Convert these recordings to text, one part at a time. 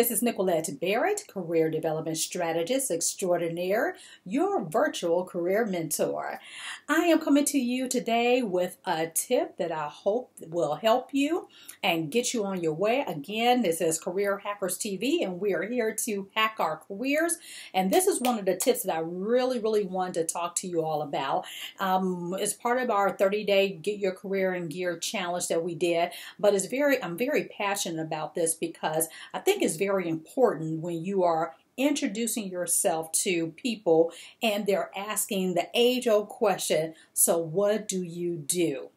this is Nicolette Barrett, Career Development Strategist Extraordinaire, your virtual career mentor. I am coming to you today with a tip that I hope will help you and get you on your way. Again, this is Career Hackers TV, and we are here to hack our careers. And this is one of the tips that I really wanted to talk to you all about. It's part of our 30-day Get Your Career in Gear challenge that we did, but I'm very passionate about this because I think it's very important when you are introducing yourself to people and they're asking the age-old question, so what do you do?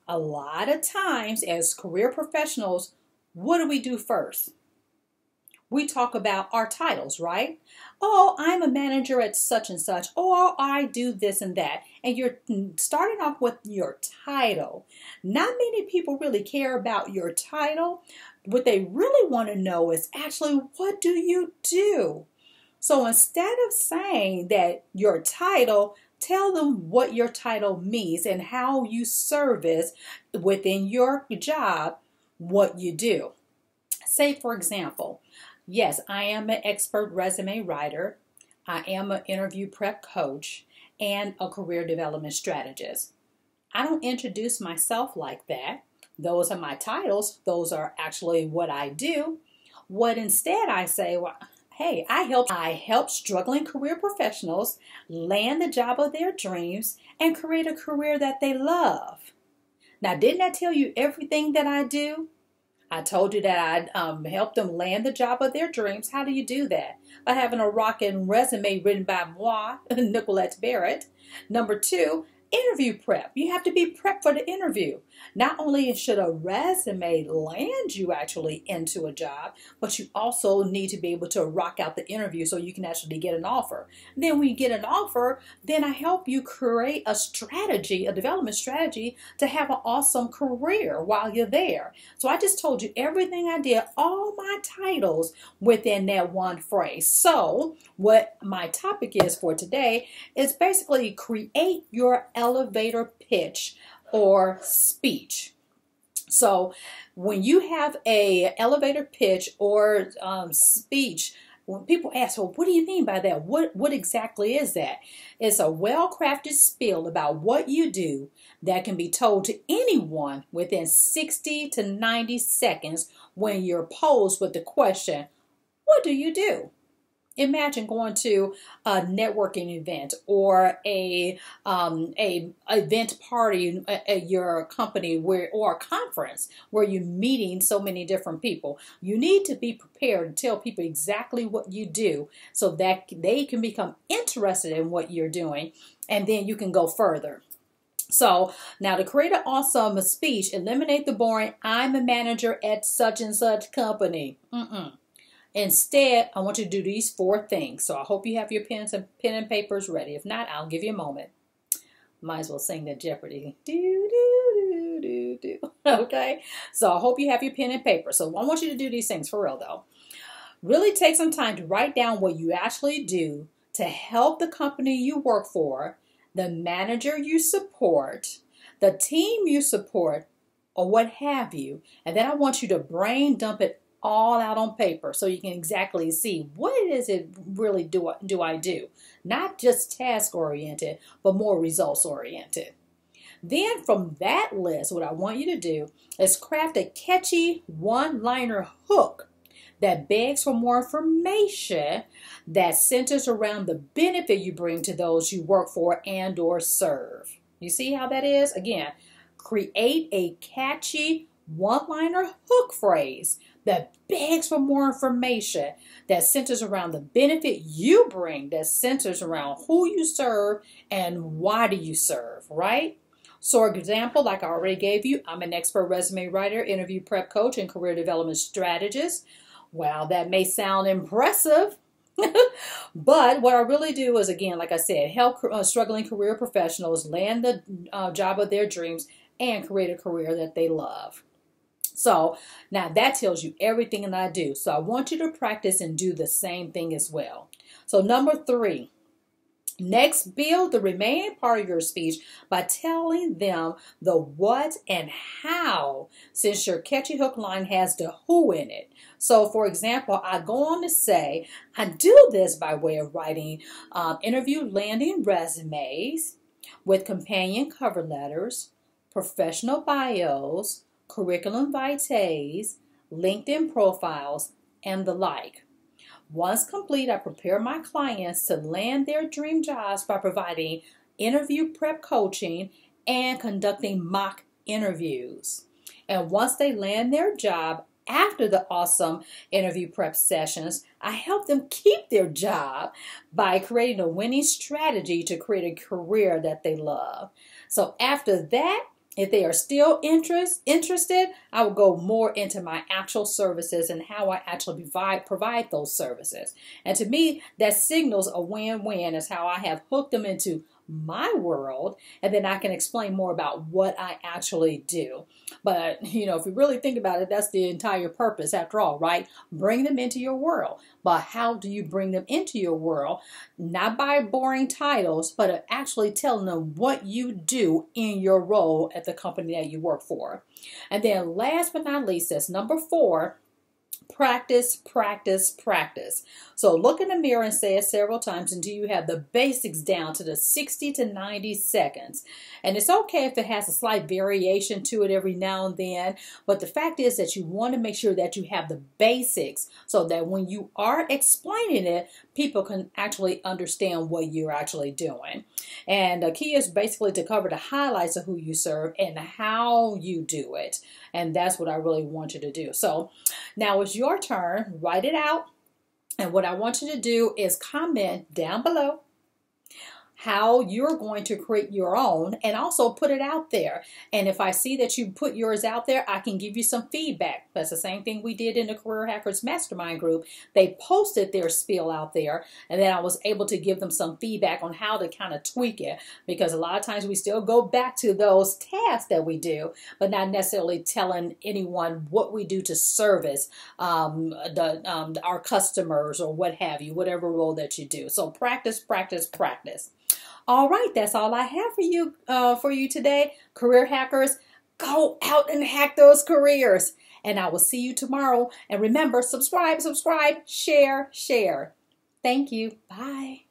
A lot of times as career professionals, what do we do first? We talk about our titles, right? Oh, I'm a manager at such and such, or I do this and that. And you're starting off with your title. Not many people really care about your title. What they really want to know is actually, what do you do? So instead of saying that your title, tell them what your title means and how you service within your job what you do. Say, for example, yes, I am an expert resume writer. I am an interview prep coach and a career development strategist. I don't introduce myself like that. Those are my titles. Those are actually what I do. What instead I say, well, hey, I help struggling career professionals land the job of their dreams and create a career that they love. Now, didn't I tell you everything that I do? I told you that I'd help them land the job of their dreams. How do you do that? By having a rockin' resume written by moi, Nicolette Barrett. Number 2, interview prep. You have to be prepped for the interview. Not only should a resume land you actually into a job, but you also need to be able to rock out the interview so you can actually get an offer. Then when you get an offer, then I help you create a strategy, a development strategy to have an awesome career while you're there. So I just told you everything I did, all my titles within that one phrase. So what my topic is for today is basically create your elevator pitch or speech. So when you have a elevator pitch or speech, when people ask, well, what do you mean by that? What exactly is that? It's a well-crafted spiel about what you do that can be told to anyone within 60 to 90 seconds when you're posed with the question, what do you do? Imagine going to a networking event or a event party at your company or a conference where you're meeting so many different people. You need to be prepared to tell people exactly what you do so that they can become interested in what you're doing, and then you can go further. So now to create an awesome speech, eliminate the boring, I'm a manager at such and such company. Instead, I want you to do these 4 things. So I hope you have your pen and papers ready. If not, I'll give you a moment. Might as well sing the Jeopardy. Do, do, do, do, do. Okay? So I hope you have your pen and paper. So I want you to do these things for real, though. Really take some time to write down what you actually do to help the company you work for, the manager you support, the team you support, or what have you. And then I want you to brain dump it all out on paper so you can exactly see what it is it really do I do. Not just task oriented, but more results oriented. Then from that list, what I want you to do is craft a catchy one-liner hook that begs for more information that centers around the benefit you bring to those you work for and or serve. You see how that is? Again, create a catchy one-liner hook phrase that begs for more information, that centers around the benefit you bring, that centers around who you serve and why do you serve, right? So, for example, like I already gave you, I'm an expert resume writer, interview prep coach, and career development strategist. Well, that may sound impressive, but what I really do is, again, like I said, help struggling career professionals land the job of their dreams and create a career that they love. So now that tells you everything that I do. So I want you to practice and do the same thing as well. So number 3, Next, build the remaining part of your speech by telling them the what and how, since your catchy hook line has the who in it. So, for example, I go on to say, I do this by way of writing interview landing resumes with companion cover letters, professional bios, curriculum vitae, LinkedIn profiles, and the like. Once complete, I prepare my clients to land their dream jobs by providing interview prep coaching and conducting mock interviews. And once they land their job after the awesome interview prep sessions, I help them keep their job by creating a winning strategy to create a career that they love. So after that, if they are still interested, I will go more into my actual services and how I actually provide those services. And to me, that signals a win-win, is how I have hooked them into my world, and then I can explain more about what I actually do. But, if you really think about it, that's the entire purpose after all, right? Bring them into your world. But how do you bring them into your world? Not by boring titles, but actually telling them what you do in your role at the company that you work for. And then last but not least, that's number 4, practice, practice, practice. So look in the mirror and say it several times until you have the basics down to the 60 to 90 seconds. And it's okay if it has a slight variation to it every now and then, but the fact is that you want to make sure that you have the basics so that when you are explaining it, people can actually understand what you're actually doing. And the key is basically to cover the highlights of who you serve and how you do it. And that's what I really want you to do. So now it's your turn. Write it out. And what I want you to do is comment down below how you're going to create your own, and also put it out there. And if I see that you put yours out there, I can give you some feedback. That's the same thing we did in the Career Hackers Mastermind group. They posted their spiel out there, and then I was able to give them some feedback on how to kind of tweak it, because a lot of times we still go back to those tasks that we do, but not necessarily telling anyone what we do to service our customers or what have you, whatever role that you do. So practice, practice, practice. All right, that's all I have for you today. Career hackers, go out and hack those careers. And I will see you tomorrow. And remember, subscribe, share. Thank you. Bye.